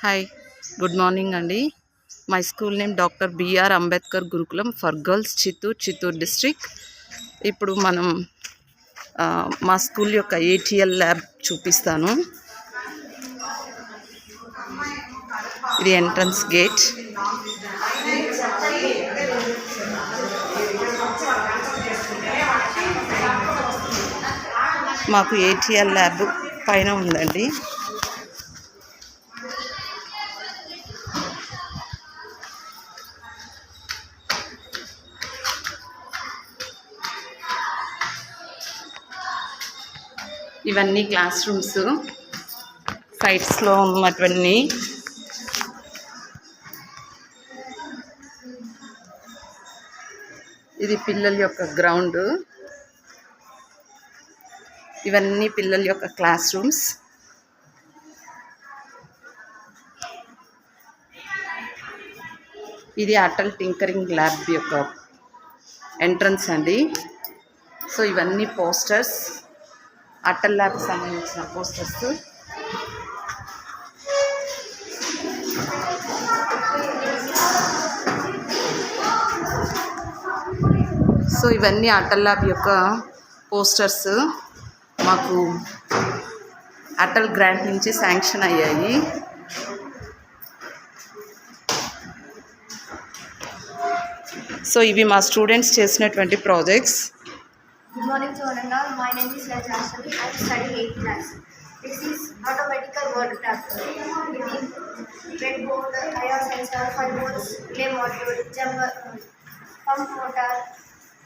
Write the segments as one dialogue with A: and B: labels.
A: Hi, good morning అండి. My school name doctor B R Ambedkar Gurukulam for girls, Chittoor district. ఇప్పుడు మనం మా స్కూల్ యొక్క ఏటీఎల్ ల్యాబ్ చూపిస్తాను. ఇది ఎంట్రన్స్ గేట్. మాకు ఏటీఎల్ ల్యాబ్ పైన ఉందండి. ఇవన్నీ క్లాస్ రూమ్స్, సైట్స్లో ఉన్నటువంటి. ఇది పిల్లల యొక్క గ్రౌండ్. ఇవన్నీ పిల్లల యొక్క క్లాస్ రూమ్స్. ఇది అటల్ టింకరింగ్ ల్యాబ్ యొక్క ఎంట్రన్స్ అండి. సో ఇవన్నీ పోస్టర్స్, అటల్ ల్యాబ్కి సంబంధించిన పోస్టర్స్. సో ఇవన్నీ అటల్ ల్యాబ్ యొక్క పోస్టర్స్. మాకు అటల్ గ్రాంట్ నుంచి శాంక్షన్ అయ్యాయి. సో ఇవి మా స్టూడెంట్స్ చేసినటువంటి projects.
B: Good morning to one and all. My name is Rajashri. I am studying 8th class. This is automatical word tractor. It is breadboard, IR sensor, 5 volts, relay module, jumper, pump motor,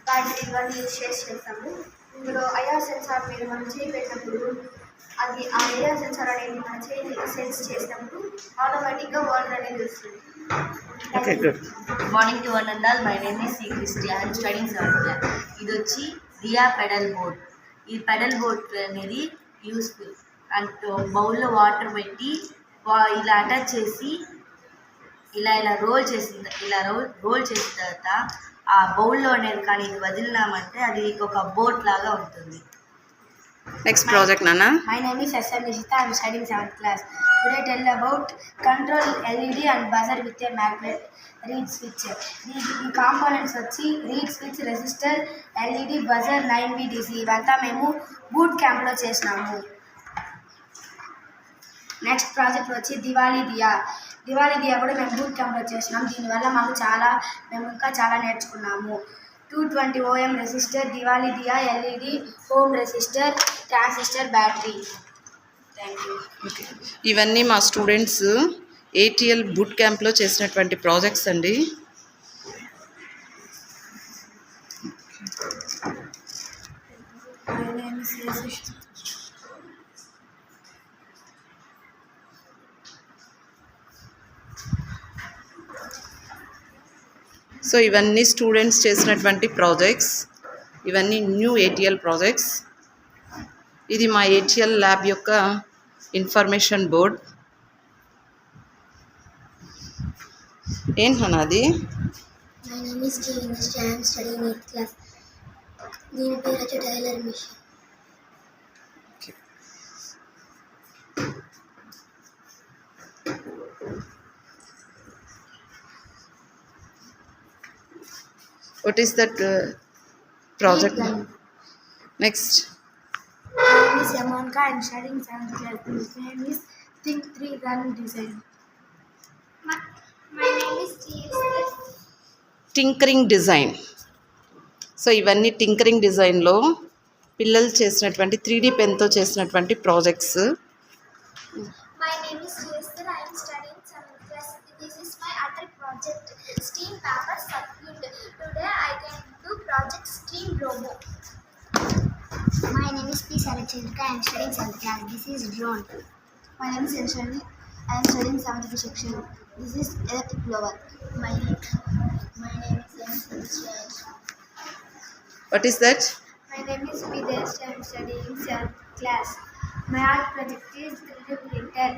B: battery ఇవన్నీ use చేస్తాము. ఇందులో IR censor మీద మనం చేయి పెట్టినప్పుడు అది ఆ IR censor అనేది మన చేయి సెన్స్ చేసినప్పుడు ఆటోమేటిక్గా వాటర్ అనేది వస్తుంది.
A: Okay, good
C: morning to one and all. My name is C Christy. I am studying 7th class. ఇది వచ్చి దియా పెడల్ బోట్. ఈ పెడల్ బోట్ అనేది యూస్ఫుల్. అండ్ బౌల్లో వాటర్ పెట్టి ఇలా అటాచ్ చేసి ఇలా రోల్ చేసిన తర్వాత ఆ బౌల్లో అనేది కానీ ఇది వదిలినామంటే అది ఒక బోట్ లాగా ఉంటుంది.
A: నెక్స్ట్ ప్రాజెక్ట్ నాన్న.
B: My name is S.M. Nishita. I am studying 7th class. Today I tell about control LED and buzzer with a magnet reed switch. The components వచ్చి reed switch, resistor, LED, buzzer, 9V DC. ఇవంతా మేము boot క్యాంప్లో చేసినాము. Next project వచ్చి దివాలి దియా కూడా మేము boot క్యాంప్లో చేసినాం. దీనివల్ల మేము ఇంకా చాలా నేర్చుకున్నాము. 220 ohm resistor, Diwali diya, LED, ohm resistor, transistor, battery. Thank you.
A: Okay, ఇవన్నీ మా స్టూడెంట్స్ ఏటీఎల్ బూట్ క్యాంప్లో చేసినటువంటి ప్రాజెక్ట్స్ అండి. సో ఇవన్నీ స్టూడెంట్స్ చేసినటువంటి ప్రాజెక్ట్స్. ఇవన్నీ న్యూ ఏటీఎల్ ప్రాజెక్ట్స్. ఇది మా ఏటీఎల్ ల్యాబ్ యొక్క ఇన్ఫర్మేషన్ బోర్డ్. ఏంటన్నది?
B: My name is K. Industry. I am studying 8th class. దీని పేరు వచ్చి tailor machine.
A: What is that project? Next.
B: My name is Yamanka. I am studying 7th class. His name is Think 3 Run Design. My name is
A: tinkering design. So ఇవన్నీ tinkering డిజైన్లో పిల్లలు చేసినటువంటి 3D పెన్తో చేసినటువంటి projects.
D: My name is Yusuf. I am studying 7th class. This is my other project, Steam Paper Circuit. Today I can do project Steam Robo. My name is P. Sarachandra. I am studying 7th class. This is drone.
B: My name is Yanshani. I am studying 7th section. This is electric blower.
D: My name is Yanshani.
A: What is that?
B: My name is Videsh. I am studying 7th class. My art project is 3D printer.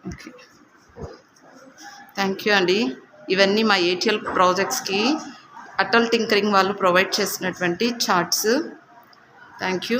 A: Okay, thank you అండి. ఇవన్నీ మా ATL ప్రాజెక్ట్స్కి Atal tinkering వాళ్ళు provide చేసినటువంటి charts. Thank you.